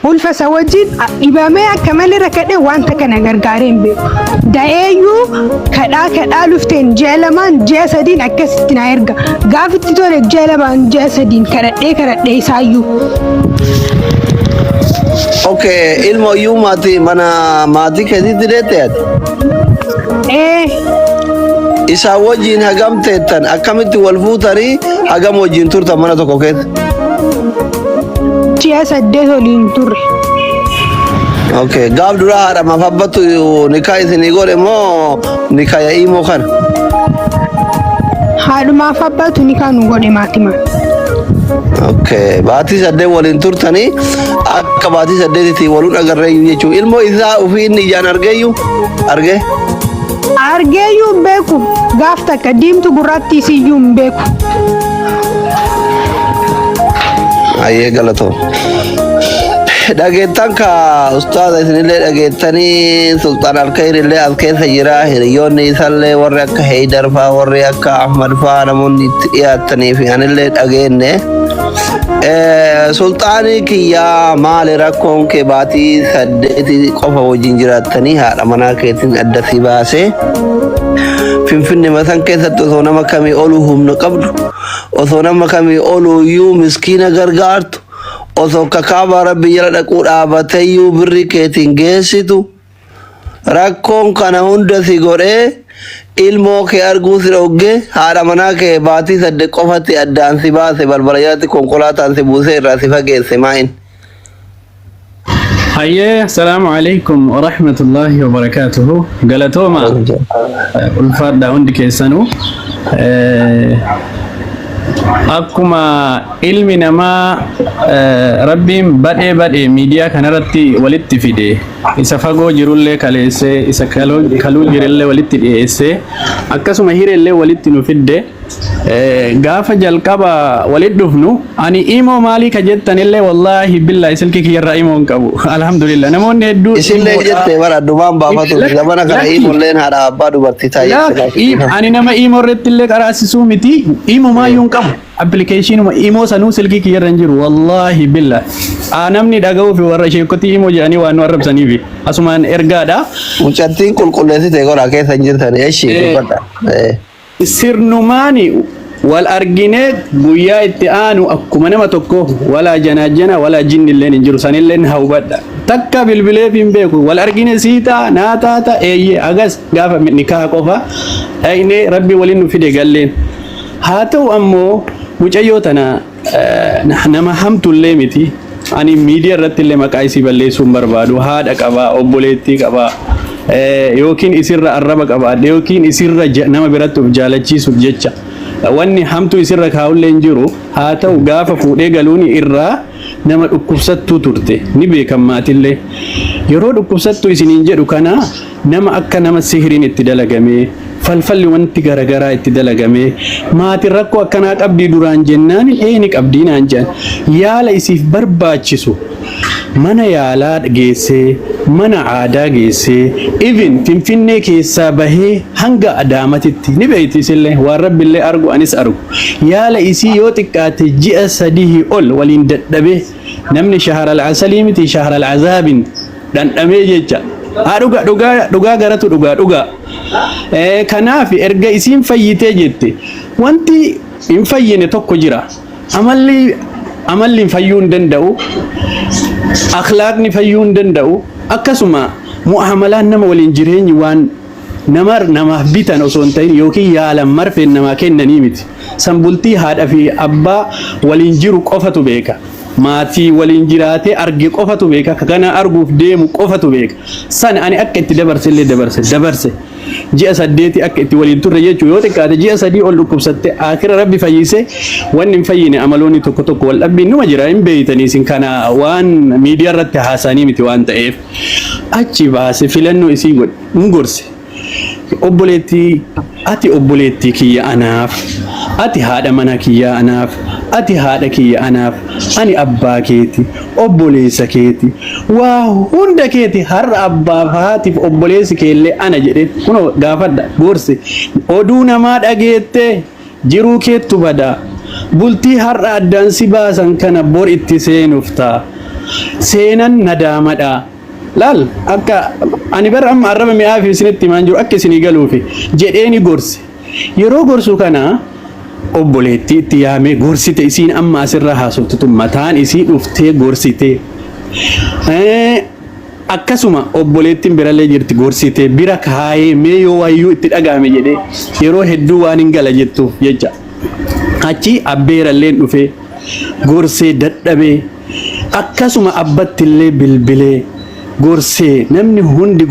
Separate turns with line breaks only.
ulfa wajjin dhibamee akkamalee rakkadhe wanta kana gargaareen beeku. Da'eeyyuu kadhaa lufteen ji'a lamaan ji'a sadiin akkasitti na erga. Gaafitti tole ji'a lamaan ji'a sadiin kadhadhee isaayyuu.
Okay, ilmo iyyuu maatii keetiitti deetteet? Isaa wajjin hagam teettan akkamitti wal fuutanii hagam wajjin turtan mana tokko keessa?
Ji'a 8 waliin turre.
Okay, gaaf duraa haadhamaaf abbattu nikaa isinii godhe moo nikaa yaa'ii kana?
Haadhumaaf abbattu nikaa nu godhe maatima.
Okay, baatii 8 waliin turtanii akka baatii 8tti waluun agarreeyyu jechuudha. Ilmoo isaa ofii inni ijaan argeeyyu argee?
Argeeyyuu hin beeku. Gaaf takka diimtu gurraattii isiyyuu hin beeku.
Ayyee galatoo. Dhageettan ka ustaaza isinillee dhageettanii Sultaan Alkayrillee as keessa jira. Hiriyoonni isallee warri akka Heydar faa warri akka Ahmad faa namoonni itti dhiyaattanii fi anillee dhageenne. Sultaanii kiyyaa maali rakkoon kee baatii 8 qofa wajjin jiraattanii haadha manaa keetiin adda si baasee Finfinnee masan keessatti osoo nama kamii oluu humna qabdu osoo nama kamii oluu iyyuu miskiina gargaartu osoo kakaaba rabbi jala dhaquu dhaabateeyyuu birri keetiin geessitu rakkoon kana hunda si godhee ilmoo kee arguu si dhogge haadha manaa kee baatii 8 qofatti addaan si baase balbala jalatti konkolaataan si buusee irraa si fageesse maayin?
Hayyee assalaamu alaykum wa rahmatullahi wa barakatuhu. Galatooma ulfaadha hundi keessanuu. Akkuma ilmi namaa rabbiin badhee miidiyaa kanarratti walitti fide isa fagoo jirullee kaleessee isa kaluu jirullee walitti dhiyeessee akkasuma hirellee walitti nu fidde gaafa jalqaba walit dhufnu ani imoo maalii ka jettanillee wallahi billahi silki kiyyarraa imoon qabu alhamdulillah namoonni hedduu
isinlee jette bara addunyaa baafatu zamana kana iimoolleen haadha abbaa dubartii taa'ee
ani nama imoo irrattillee qaraasisuu miti imoo maayyuun qabu application imo sanu silki kiyyarran jiru wallahi billah namni dhaga'uu fi warra sheekoti imo jedhanii waan nu arrabsanii fi asumaan ergaadha
mucattiin qulqulleessite godha keessa jirtan eeshi dubbadha
sirnumaani wal argine guyyaa itti aanu akkuma nama tokko wala janaajana wala jinnilleen hin jiru sanilleen hawbadha takka bilbilee fi beeku wal argine siita naataata eeyye agas gaafa nikaa qofa ayne rabbi waliin nu fide galleen haa ta'u ammoo mucayyoo tana nama hamtullee miti ani miidiyaa irratti illee maqaa isii balleessuun barbaadu haadha qabaa obboleettii qabaa yookiin isirra arraba qabaa yookiin isirra nama biratti of jaalachiisuuf jecha wanni hamtu isirra kaa'ullee hin jiru haa ta'u gaafa fuudhee galuun irraa nama dhukkubsattuu turte ni beekan maatillee yeroo dhukkubsattuu isiniin jedhu kana nama akka nama sihiriin itti dalagamee falfalli wanti garagaraa itti dalagame maatiin rakkoo akkanaa qabdii duraan jennaan ni qabdii naan jedhan yaala isiif barbaachisu mana yaalaa geessee mana aadaa geessee even Finfinnee keessaa bahee hanga Adaamatitti ni beeyti isillee waan rabbillee argu anis argu yaala isii yoo xiqqaate ji'a 3 ol waliin dadhabee namni shahara al-asalii miti shahara al-azaabin dhandhamee jecha dhugaa garatu dhugaa kanaaf erga isiin fayyitee jette wanti hin fayyine tokko jira amalli fayyuu hin danda'u akhlaaqni fayyuu hin danda'u akkasuma mu'amalaan nama waliin jireenyi waan namaaf bitan osoo hin ta'in yookiin yaalan marfeen namaa kennanii miti sanbultii haadha fi abbaa waliin jiru qofatu beeka maatii waliin jiraatee arge qofatu beeka kana arguuf deemu qofatu beeka san ani akka itti dabarse ji'a 8 akka itti waliin turre jechuudha yoo xiqqaate ji'a 3 ol dhukkubsatte akira rabbi fayyise wanni hin fayyine amaloonni tokko wal dhabbiin numa jira hin beeytanii isin kana waan miidiyaa irratti haasanii miti waan ta'eef achi baase filannoo isii gorse obboleettii ati obboleettii kiyya anaaf ati haadha mana kiyya anaaf ati haadha kiyya anaaf ani abbaa keeti obboleessa keeti waa hunda keeti har'a abbaa haatiif obboleessi keellee ana jedhe kuno gaafadha gorse oduu namaa dhageette jiruu keettu bada bultii har'a addaan si baasan kana bor itti seenuuf ta'a seenan nadaamadha laal akka ani bar amma arraba mi'aa fi isinitti himaan jiru akka isinii galuufi jedheeni gorse yeroo gorsu kana obboleettii itti yaamee gorsite isiin amma asirra haasoftutu mataan isii dhuftee gorsite akkasuma obboleettiin birallee jirti gorsite bira kaayee mee yoo wayyuu itti dhagaame jedhee yeroo hedduu waan hin gala jettuuf jecha achi abbeeralleen dhufee gorsee dadhabee akkasuma abbattillee bilbilee gorsee namni hundi